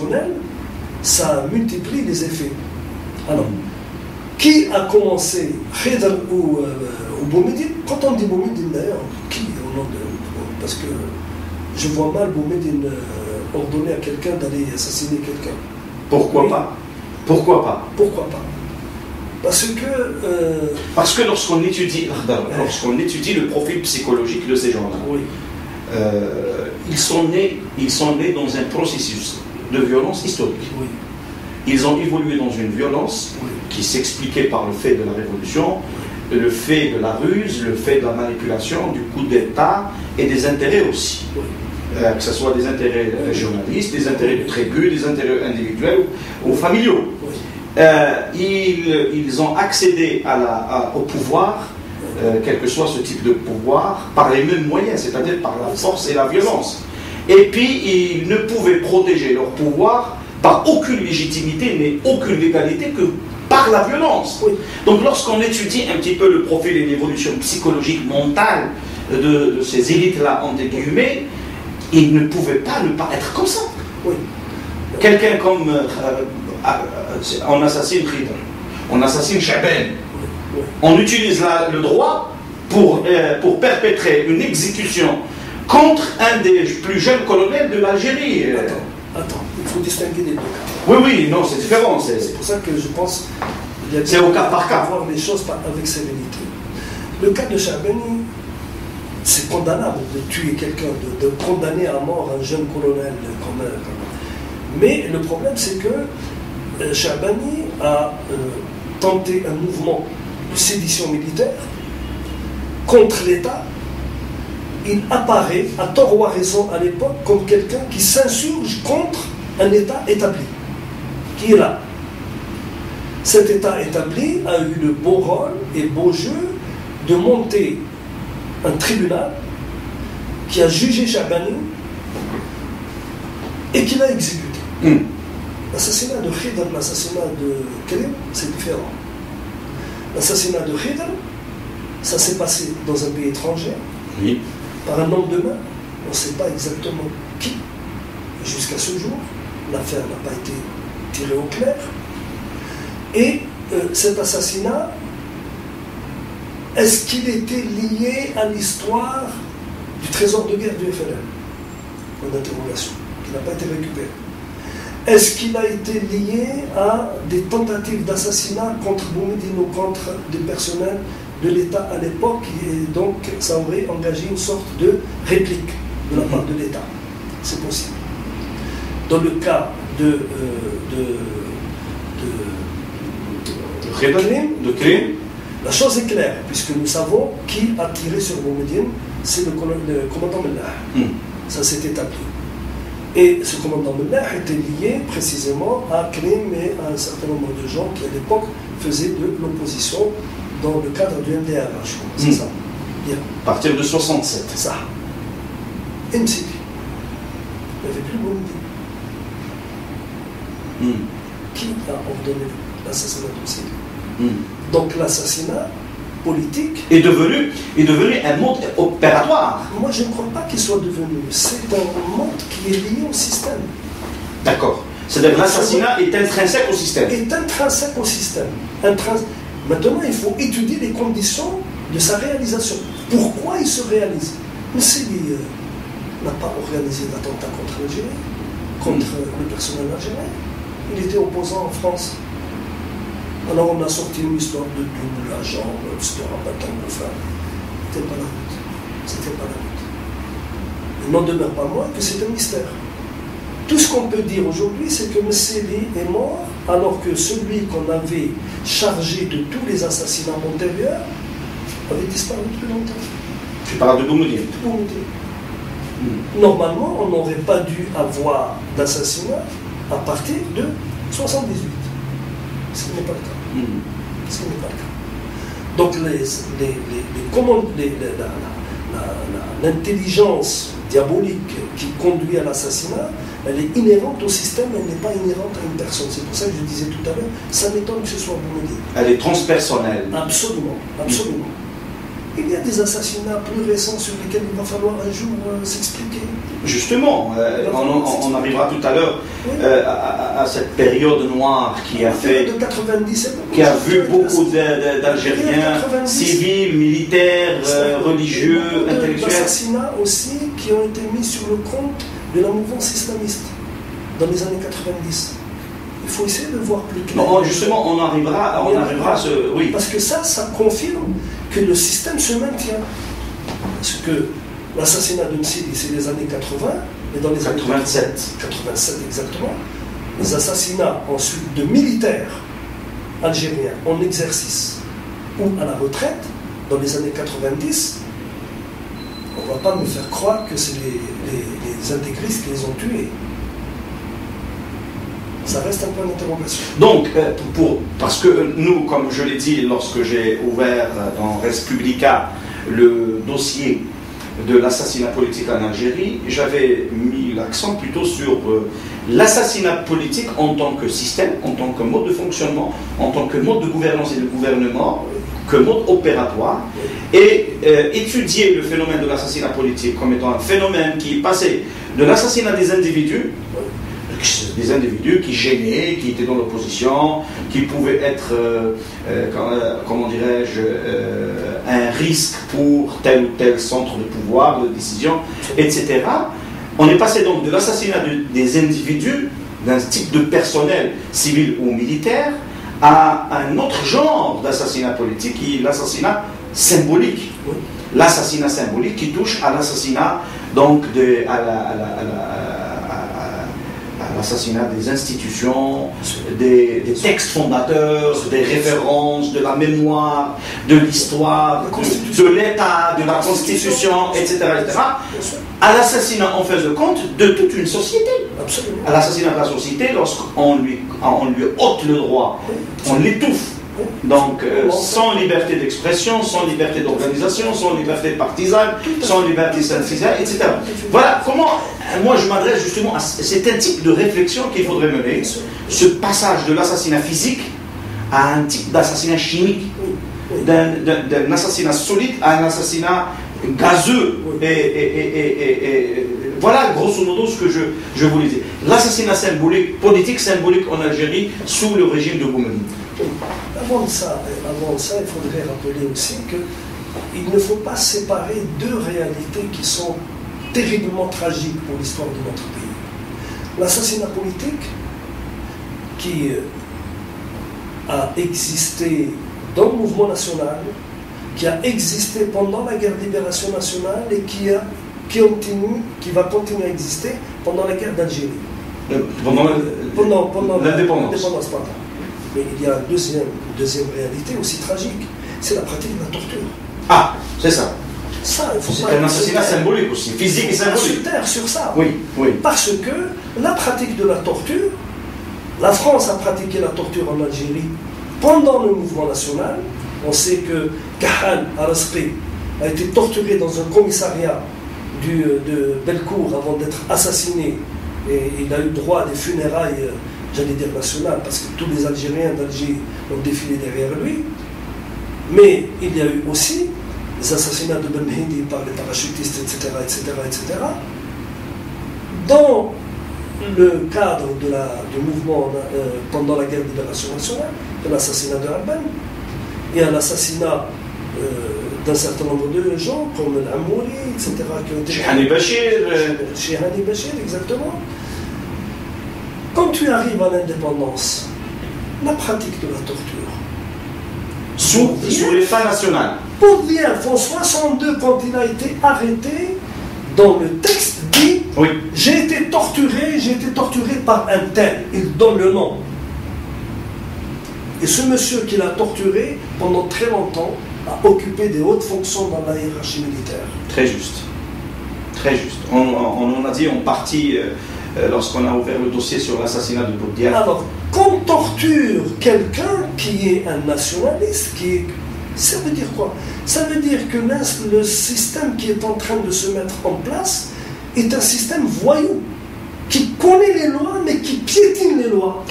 générationnel, ça multiplie les effets. Alors, qui a commencé, Khidr ou Boumediene? Quand on dit Boumediene d'ailleurs, qui au nom de... Parce que je vois mal Boumediene ordonner à quelqu'un d'aller assassiner quelqu'un. Pourquoi pas? Pourquoi pas? Pourquoi pas? Parce que lorsqu'on étudie le profil psychologique de ces gens-là, oui. Ils sont nés dans un processus de violence historique. Oui. Ils ont évolué dans une violence qui s'expliquait par le fait de la révolution, le fait de la ruse, le fait de la manipulation, du coup d'État et des intérêts aussi. Oui. Que ce soit des intérêts régionalistes, des intérêts de tribu, des intérêts individuels ou familiaux. Oui. Ils ont accédé au pouvoir, quel que soit ce type de pouvoir, par les mêmes moyens, c'est-à-dire par la force et la violence. Et puis, ils ne pouvaient protéger leur pouvoir par aucune légitimité, mais aucune légalité que par la violence. Oui. Donc, lorsqu'on étudie un petit peu le profil et l'évolution psychologique mentale de ces élites-là, entre guillemets, ils ne pouvaient pas ne pas être comme ça. Oui. Quelqu'un comme... on assassine Khidr, on assassine Cha'ban. Oui. On utilise le droit pour perpétrer une exécution contre un des plus jeunes colonels de l'Algérie. Attends, il faut distinguer les deux cas. Oui, non, c'est différent. C'est pour ça que je pense c'est au cas par cas. Voir les choses avec sérénité. Le cas de Cha'bani, c'est condamnable de tuer quelqu'un, de condamner à mort un jeune colonel. Mais le problème, c'est que Cha'bani a tenté un mouvement de sédition militaire contre l'État. Il apparaît, à tort ou à raison à l'époque, comme quelqu'un qui s'insurge contre un État établi, qui est là. Cet État établi a eu le beau rôle et beau jeu de monter un tribunal qui a jugé Cha'bani et qui l'a exécuté. L'assassinat de Khidr, l'assassinat de Karim, c'est différent. L'assassinat de Khidr, ça s'est passé dans un pays étranger. Oui. Par un homme de main, on ne sait pas exactement qui. Jusqu'à ce jour, l'affaire n'a pas été tirée au clair. Et cet assassinat, est-ce qu'il était lié à l'histoire du trésor de guerre du FLN? Point d'interrogation, qui n'a pas été récupéré. Est-ce qu'il a été lié à des tentatives d'assassinat contre Boumediene ou contre des personnels de l'État à l'époque, et donc ça aurait engagé une sorte de réplique de la part de l'État? C'est possible. Dans le cas de Krim, la chose est claire, puisque nous savons qui a tiré sur Boumediene, c'est le commandant Mellah. Ça s'est établi. Et ce commandant Mellah était lié précisément à Krim et à un certain nombre de gens qui à l'époque faisaient de l'opposition dans le cadre du MDR, je crois. C'est ça. Bien. À partir de 67. C'est ça. Et Msili. Il n'y avait plus Boumediene. Qui a ordonné l'assassinat de Msili? Donc l'assassinat politique est devenu un mode opératoire. Moi je ne crois pas qu'il soit devenu. C'est un mode qui est lié au système. D'accord. C'est-à-dire l'assassinat est intrinsèque au système. Est intrinsèque au système. Maintenant, il faut étudier les conditions de sa réalisation. Pourquoi il se réalise? Msili n'a pas organisé d'attentat contre l'Algérie, contre le personnel algérien. Il était opposant en France. Alors on a sorti une histoire de double agent, etc. C'était pas la route. C'était pas la route. Il n'en demeure pas moins que c'est un mystère. Tout ce qu'on peut dire aujourd'hui, c'est que Msili est mort alors que celui qu'on avait chargé de tous les assassinats antérieurs avait disparu depuis longtemps. Tu parles de Boumediene. Normalement, on n'aurait pas dû avoir d'assassinat à partir de 78. Ce n'est pas le cas. Ce n'est pas le cas. Donc l'intelligence diabolique qui conduit à l'assassinat, elle est inhérente au système, elle n'est pas inhérente à une personne. C'est pour ça que je disais tout à l'heure, ça m'étonne que ce soit Boumediene. Elle est transpersonnelle. Absolument, absolument. Il y a des assassinats plus récents sur lesquels il va falloir un jour s'expliquer. Justement, on arrivera tout à l'heure à cette période noire qui a fait, de 90, qui a vu beaucoup d'Algériens civils, militaires, religieux, intellectuels. Assassinats aussi qui ont été mis sur le compte de la mouvance islamiste dans les années 90. Il faut essayer de voir plus clair. Non, justement, on arrivera à ce... Oui. Parce que ça confirme que le système se maintient. Parce que l'assassinat de Msidi, c'est les années 80, mais dans les 87. Années 87 exactement. Les assassinats ensuite de militaires algériens en exercice ou à la retraite, dans les années 90, on ne va pas me faire croire que c'est les intégristes qui les ont tués. Ça reste un point d'interrogation. Donc, parce que nous, comme je l'ai dit, lorsque j'ai ouvert dans Res Publica le dossier de l'assassinat politique en Algérie, j'avais mis l'accent plutôt sur l'assassinat politique en tant que système, en tant que mode de fonctionnement, en tant que mode de gouvernance et de gouvernement, que mode opératoire, et étudier le phénomène de l'assassinat politique comme étant un phénomène qui est passé de l'assassinat des individus qui gênaient, qui étaient dans l'opposition, qui pouvaient être, comment dirais-je, un risque pour tel ou tel centre de pouvoir, de décision, etc. On est passé donc de l'assassinat des individus, d'un type de personnel civil ou militaire, à un autre genre d'assassinat politique, qui est l'assassinat symbolique. L'assassinat symbolique qui touche à l'assassinat, donc, l'assassinat des institutions, des textes fondateurs, des références, de la mémoire, de l'histoire, de l'État, de la Constitution, etc. À l'assassinat, en fait de compte, de toute une société. Absolument. À l'assassinat de la société, lorsqu'on lui ôte le droit, on l'étouffe. Donc, sans liberté d'expression, sans liberté d'organisation, sans liberté partisane, sans liberté syndicale, etc. Voilà comment, moi je m'adresse justement à... C'est un type de réflexion qu'il faudrait mener, ce passage de l'assassinat physique à un type d'assassinat chimique, d'un assassinat solide à un assassinat gazeux. Et voilà grosso modo ce que je voulais dire. L'assassinat symbolique, politique symbolique en Algérie sous le régime de Boumediene. Avant ça, il faudrait rappeler aussi qu'il ne faut pas séparer deux réalités qui sont terriblement tragiques pour l'histoire de notre pays. L'assassinat politique qui a existé dans le mouvement national, qui a existé pendant la guerre de libération nationale et qui va continuer à exister pendant la guerre d'Algérie. Pendant l'indépendance. Mais il y a une deuxième réalité aussi tragique, c'est la pratique de la torture. Ah, c'est ça. C'est un assassinat symbolique aussi, physique et symbolique. Il faut pas sur ça. Oui. Parce que la pratique de la torture, la France a pratiqué la torture en Algérie pendant le mouvement national. On sait que Kahane Arasqi a été torturé dans un commissariat de Bellecour avant d'être assassiné. Et il a eu droit à des funérailles, j'allais dire nationales, parce que tous les Algériens d'Alger ont défilé derrière lui. Mais il y a eu aussi les assassinats de Ben Hindi par les parachutistes, etc., etc., etc. Dans le cadre du mouvement pendant la guerre de libération nationale, de l'assassinat de Rabban, il y a l'assassinat d'un certain nombre de gens, comme l'Amouri, etc., qui ont été... Chez Hani Bachir. Chez Hani Bachir, exactement. Quand tu arrives à l'indépendance, la pratique de la torture, sous l'État national. Pour dire, en 62, quand il a été arrêté, dans le texte dit oui. J'ai été torturé par un tel. Il donne le nom. Et ce monsieur qui l'a torturé pendant très longtemps a occupé des hautes fonctions dans la hiérarchie militaire. Très juste. Très juste. On en a dit en partie lorsqu'on a ouvert le dossier sur l'assassinat de Boudiaf. Alors, qu'on torture quelqu'un qui est un nationaliste, ça veut dire quoi? Ça veut dire que le système qui est en train de se mettre en place est un système voyou, qui connaît les lois, mais qui piétine les lois.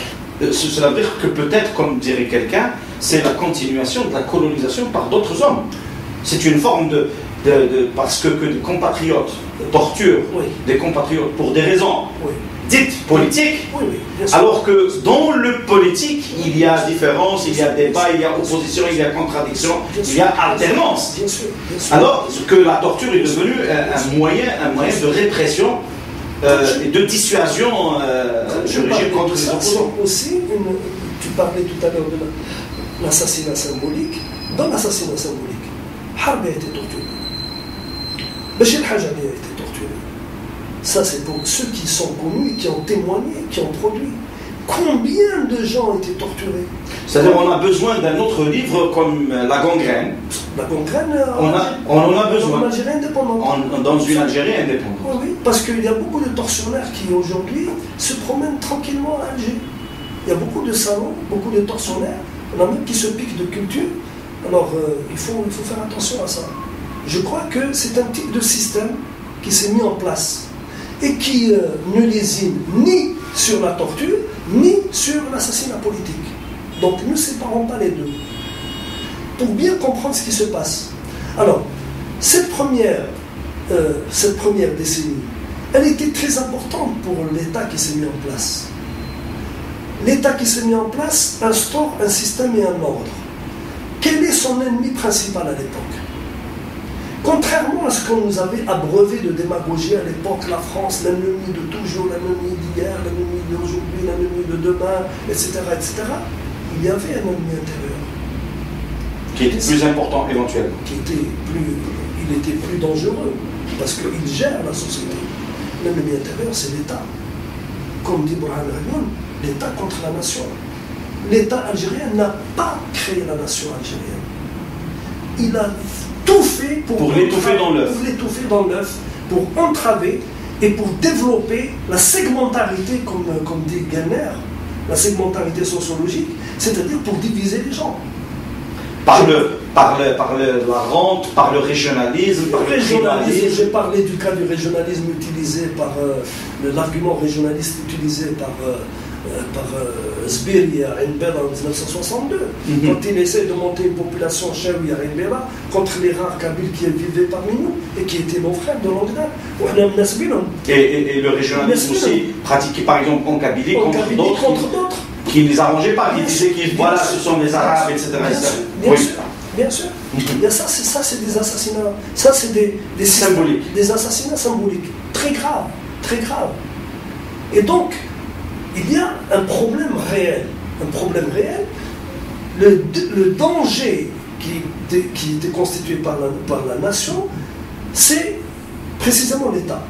Cela veut dire que peut-être, comme dirait quelqu'un, c'est la continuation de la colonisation par d'autres hommes. C'est une forme parce que des compatriotes torturent des compatriotes pour des raisons dites politiques, alors que dans le politique, il y a différence, il y a débat, il y a opposition, il y a contradiction, il y a alternance. Bien sûr. Alors que la torture est devenue un moyen de répression et de dissuasion du régime contre les opposants. Aussi, tu parlais tout à l'heure de l'assassinat symbolique. Dans l'assassinat symbolique, Harbi a été torturé. Bachir Hajani a été torturé. Ça, c'est pour ceux qui sont connus, qui ont témoigné, qui ont produit. Combien de gens ont été torturés? C'est-à-dire qu'on a besoin d'un autre livre comme La gangrène. La gangrène, on en a besoin. En Algérie indépendante. Dans une Algérie indépendante. Oui, parce qu'il y a beaucoup de tortionnaires qui aujourd'hui se promènent tranquillement à Alger. Il y a beaucoup de salons, beaucoup de tortionnaires. On a même qui se piquent de culture. Alors, il faut faire attention à ça. Je crois que c'est un type de système qui s'est mis en place et qui ne lésine ni sur la torture, ni sur l'assassinat politique. Donc, ne séparons pas les deux. Pour bien comprendre ce qui se passe. Alors, cette première décennie, elle était très importante pour l'État qui s'est mis en place. L'État qui s'est mis en place instaure un système et un ordre. Quel est son ennemi principal à l'époque? Contrairement à ce qu'on nous avait abreuvé de démagogie à l'époque, la France, l'ennemi de toujours, l'ennemi d'hier, l'ennemi d'aujourd'hui, l'ennemi de demain, etc., il y avait un ennemi intérieur. Qui était plus important éventuellement. Il était plus dangereux, parce qu'il gère la société. L'ennemi intérieur, c'est l'État. Comme dit Burhan Rayoun, l'État contre la nation. L'État algérien n'a pas créé la nation algérienne. Il a tout fait pour l'étouffer dans l'œuf. Pour l'étouffer dans l'œuf, pour entraver et pour développer la segmentarité, comme dit Genner, la segmentarité sociologique, c'est-à-dire pour diviser les gens. Par la rente, par le régionalisme, par le régionalisme. J'ai parlé du cas du régionalisme utilisé par l'argument régionaliste utilisé par Zbiri à Ain Bella en 1962, quand il essaie de monter une population chaoui à Ain Bella contre les rares Kabyles qui vivaient parmi nous et qui étaient nos frères de longue date. Et le régionalisme aussi pratiqué par exemple en Kabylie contre d'autres qui ne les arrangeaient pas, qui disaient que voilà, ce sont les Arabes, etc. Bien sûr. Il y a ça, c'est des assassinats. Ça, c'est des symboliques. Des assassinats symboliques. Très graves. Très graves. Et donc, il y a un problème réel. Un problème réel. Le danger qui était constitué par la nation, c'est précisément l'État.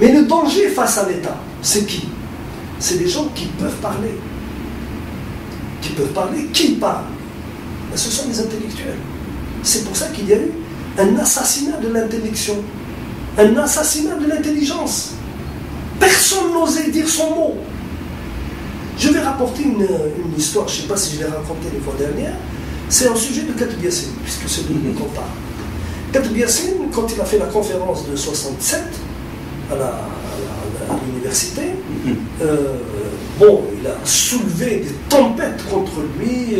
Mais le danger face à l'État, c'est qui? C'est les gens qui peuvent parler. Qui parlent? Ce sont les intellectuels. C'est pour ça qu'il y a eu un assassinat de l'intellection, un assassinat de l'intelligence. Personne n'osait dire son mot. Je vais rapporter une histoire, je ne sais pas si je l'ai racontée les fois dernières, c'est un sujet de Katib Yassine, puisque c'est de lui qu'on parle. Katib Yassine, quand il a fait la conférence de 67 à l'université, il a soulevé des tempêtes contre lui,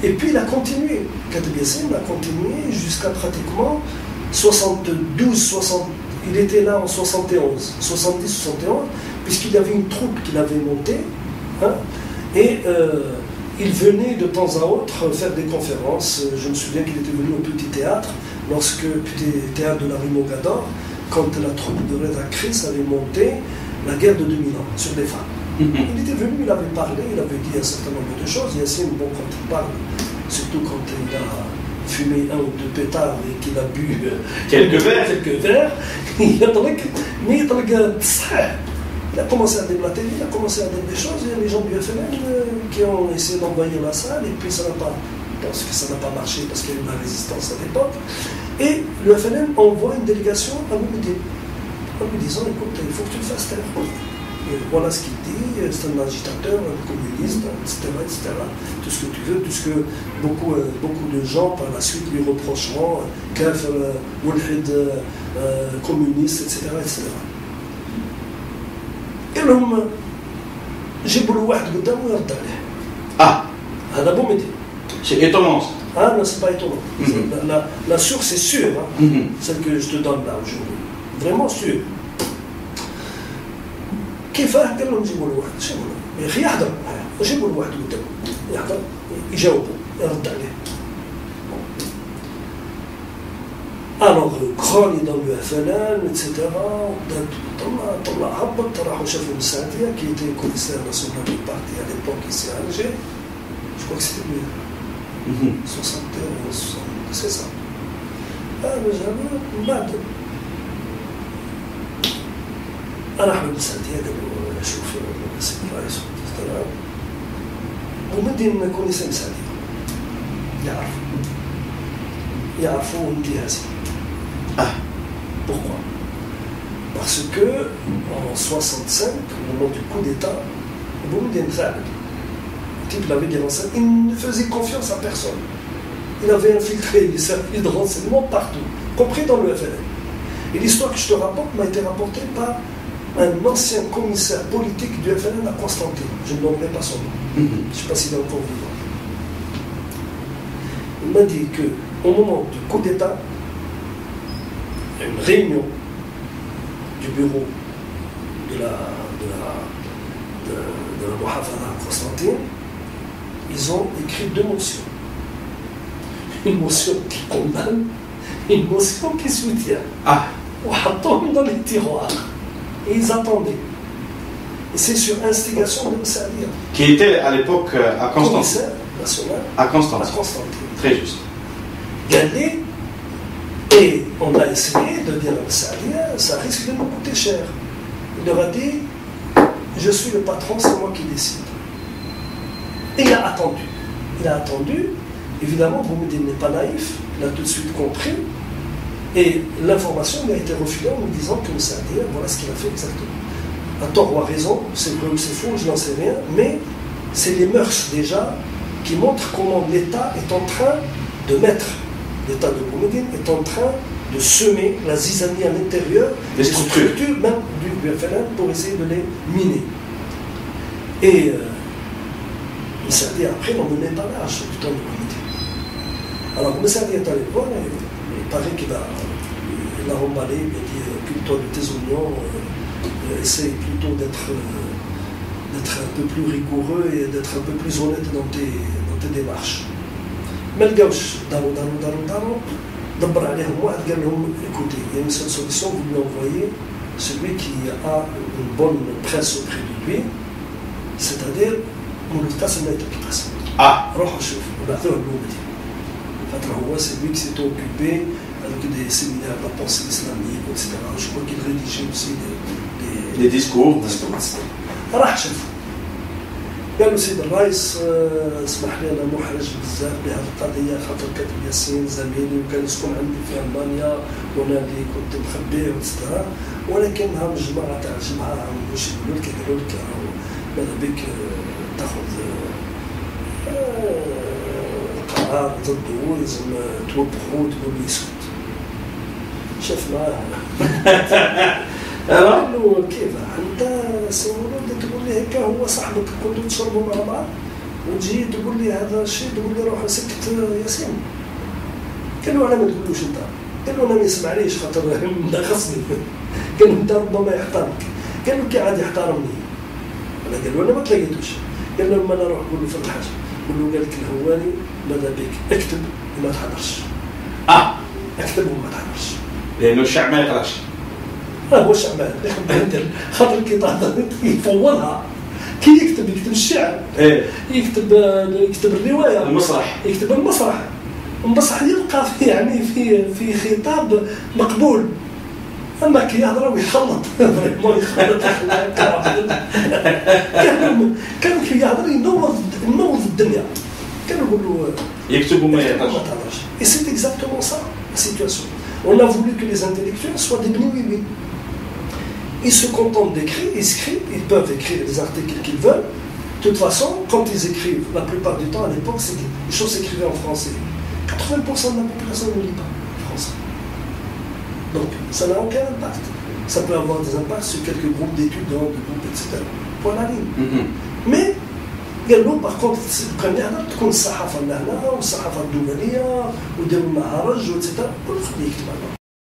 et puis il a continué. Katib Yassine a continué jusqu'à pratiquement 72, il était là en 71, 70-71, puisqu'il y avait une troupe qu'il avait montée, et il venait de temps à autre faire des conférences. Je me souviens qu'il était venu au Petit Théâtre, Petit Théâtre de la rue Mogador, quand la troupe de Reda Chris avait monté la guerre de 2000 ans sur les femmes. Il était venu, il avait parlé, il avait dit un certain nombre de choses. Yassine, quand il parle, surtout quand il a fumé un ou deux pétards et qu'il a bu quelques verres, il a commencé à déblater, il a commencé à dire des choses, et les gens du FNL qui ont essayé d'envahir la salle, et puis ça n'a pas marché parce qu'il y a eu de la résistance à l'époque. Et le FNL envoie une délégation à Boumediene en lui disant, écoute, il faut que tu le fasses taire. Et voilà ce qu'il dit, c'est un agitateur, un communiste, etc., etc. Tout ce que tu veux, tout ce que beaucoup de gens par la suite lui reprocheront, kafir, mulhid, communiste, etc., etc. Et l'homme, j'ai boulou واحد قدامه ويرد عليه. Ah, هذا Boumediene. c'est étonnant. Ah non, c'est pas étonnant. La source est sûre, hein, celle que je te donne là aujourd'hui. Vraiment sûre. كيفاه قال لهم جيبوا له واحد شنو يا اخي يحضر جيبوا له واحد قدام يحضر يجاوبوا يرد عليه. Alors Kron est dans le FLN, etc. طلع هبط راحوا شافوا مساعدية qui était commissaire national du parti à l'époque ici à Alger. Je crois que c'était lui. 61, 60, c'est ça. Ah mais j'avais بعد راحوا المساعدية قالوا شوف السيد الرئيس ومدين كونيسا مساعدية يعرفوا انتهازي. Pourquoi? Parce que en 65, au moment du coup d'État, Boumediene Khaled, le type avait des renseignements, il ne faisait confiance à personne. Il avait infiltré les services de renseignement partout, compris dans le FLN. Et l'histoire que je te rapporte m'a été rapportée par un ancien commissaire politique du FLN à Constantine. Je ne nommerai pas son nom. Je ne sais pas s'il est encore vivant. Il m'a dit qu'au moment du coup d'État, une réunion du bureau de la Muhafara à Constantine, ils ont écrit 2 motions. Une motion qui condamne, une motion qui soutient. On dans les tiroirs. Et ils attendaient. Et c'est sur instigation de Messadia. Qui était à l'époque à Constantine. Commissaire national. À Constantine. Très juste. Gagné. Et on a essayé de dire à Messadia, ça risque de nous coûter cher. Il leur a dit, je suis le patron, c'est moi qui décide. Et il a attendu. Il a attendu. Évidemment, Boumediene n'est pas naïf. Il a tout de suite compris. Et l'information lui a été refusée en me disant que Messadia, voilà ce qu'il a fait exactement. À tort ou à raison, c'est vrai ou c'est faux, je n'en sais rien, mais c'est les mœurs déjà qui montrent comment l'État est en train de mettre, l'État de Boumediene est en train de semer la zizanie à l'intérieur des structures même du FLN pour essayer de les miner. Et Messadia après n'en menait pas l'âge du temps de Boumediene. Alors Messadia est allé voir et il paraît qu'il a remballé, il a dit occupe-toi de tes oignons, essaye plutôt d'être un peu plus rigoureux et d'être un peu plus honnête dans tes démarches. Mais le gauche, d'abord aller voir, écoutez, il y a une seule solution, vous lui envoyez celui qui a une bonne presse auprès de lui, c'est-à-dire c'est lui qui s'est occupé avec des séminaires de la pensée islamique, etc. Je crois qu'il rédigeait aussi des discours. راح شافه قال له سيد الرئيس اسمح لي انا محرج بزاف بهذه القضيه خاطر كاتب ياسين زميلي وكان يسكن عندي في المانيا وانا اللي كنت مخبيه وتسترا ولكن هم الجماعه تاع الجماعه واش يقولوا لك يقولوا لك ماذا بك تاخذ قرار ضده لازم توبخوه وتقول له يسكت شاف معاه قال له كيف انت سولو تقول لي هكا هو صاحبك كنتوا تشربوا مع بعض وتجي تقول لي هذا الشيء تقول لي روح سكت ياسين قال له انا ما تقولوش انت قال له انا ما يسمعنيش خاطر ناقصني قال له انت ربما يحترمك قال له كي عاد يحترمني انا قال له انا ما تلاقيتوش قال له لما انا اروح نقول له في الحاجه قول له قال لك الهواني ماذا بك اكتب وما تحضرش اكتب وما تحضرش لانه الشعب ما يقراش هو الشعب خاطر كي يفورها كي يكتب الشعر يكتب الروايه يكتب المسرح يلقى في خطاب مقبول اما كي يهضر ويخلط كان كي يهضر ينوض الدنيا كان يقول له يكتب وما يهضرش. Et c'est exactement ça la situation. On a voulu que les intellectuels soient des bni-oui-oui. Ils se contentent d'écrire, ils peuvent écrire les articles qu'ils veulent. De toute façon, quand ils écrivent, la plupart du temps à l'époque, les choses s'écrivaient en français. 80% de la population ne lit pas français. Donc, ça n'a aucun impact. Ça peut avoir des impacts sur quelques groupes d'étudiants, de groupes, etc. Point la ligne. Mais قال له باغ كونتر كان يهضر تكون الصحافه لهنا والصحافه الدوليه وديروا لنا هرج وتيترا كل واحد يكتب هذا